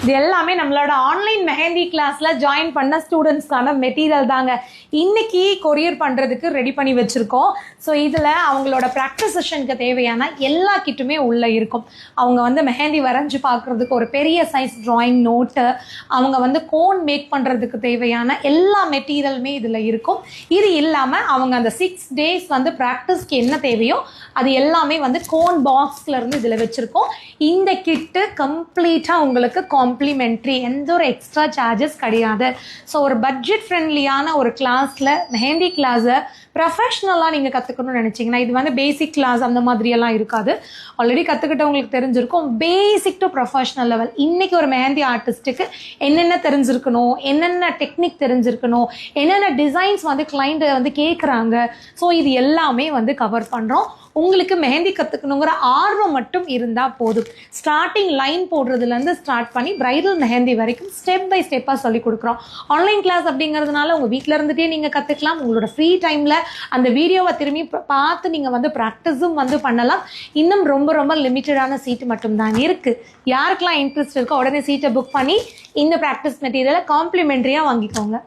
இது எல்லாமே நம்மளோட ஆன்லைன் மெஹந்தி கிளாஸ்ல ஜாயின் பண்ண ஸ்டூடெண்ட்ஸ்க்கான மெட்டீரியல் தாங்க. இன்னைக்கு கொரியர் பண்றதுக்கு ரெடி பண்ணி வச்சிருக்கோம். ஸோ இதுல அவங்களோட ப்ராக்டிஸ் செஷனுக்கு தேவையான எல்லா கிட்டுமே உள்ள இருக்கும். அவங்க வந்து மெஹந்தி வரைஞ்சு பார்க்கறதுக்கு ஒரு பெரிய சைஸ் டிராயிங் நோட்டு, அவங்க வந்து கோன் மேக் பண்றதுக்கு தேவையான எல்லா மெட்டீரியலுமே இதுல இருக்கும். இது இல்லாம அவங்க அந்த 6 days வந்து ப்ராக்டிஸ்க்கு என்ன தேவையோ அது எல்லாமே வந்து கோன் பாக்ஸ்ல இருந்து இதுல வச்சிருக்கோம். இந்த கிட்டு கம்ப்ளீட்டா உங்களுக்கு காம்ப்ளிமெண்ட்ரி, எந்த ஒரு எக்ஸ்ட்ரா சார்ஜஸ் கிடையாது. ஸோ ஒரு பட்ஜெட் ஃப்ரெண்ட்லியான ஒரு கிளாஸ்ல மெஹந்தி கிளாஸை ப்ரொஃபஷ்னலாக நீங்கள் கற்றுக்கணும்னு நினச்சிங்கன்னா, இது வந்து பேசிக் கிளாஸ் அந்த மாதிரியெல்லாம் இருக்காது. ஆல்ரெடி கற்றுக்கிட்டவங்களுக்கு தெரிஞ்சிருக்கும். Basic to professional level. இன்றைக்கி ஒரு மெஹந்தி ஆர்டிஸ்ட்டுக்கு என்னென்ன தெரிஞ்சிருக்கணும், என்னென்ன டெக்னிக் தெரிஞ்சிருக்கணும், என்னென்ன டிசைன்ஸ் வந்து கிளைண்ட்டை வந்து கேட்குறாங்க, ஸோ இது எல்லாமே வந்து கவர் பண்ணுறோம். உங்களுக்கு மெஹந்தி கற்றுக்கணுங்கிற ஆர்வம் மட்டும் இருந்தால் போதும். ஸ்டார்டிங் லைன் போடுறதுலேருந்து ஸ்டார்ட் பண்ணி பிரைடல் மெஹந்தி வரைக்கும் ஸ்டெப் பை ஸ்டெப்பாக சொல்லி கொடுக்குறோம். ஆன்லைன் கிளாஸ் அப்படிங்கிறதுனால உங்கள் வீட்டில் இருந்துகிட்டே நீங்கள் கற்றுக்கலாம். உங்களோட ஃப்ரீ டைமில் அந்த வீடியோவை திரும்பி பார்த்து நீங்கள் வந்து ப்ராக்டிஸும் வந்து பண்ணலாம். இன்னும் ரொம்ப ரொம்ப லிமிட்டடான சீட்டு மட்டும்தான் இருக்குது. யாருக்கெல்லாம் இன்ட்ரெஸ்ட் இருக்கோ உடனே சீட்டை புக் பண்ணி இந்த ப்ராக்டிஸ் மெட்டீரியலை காம்ப்ளிமெண்ட்ரியாக வாங்கிக்கோங்க.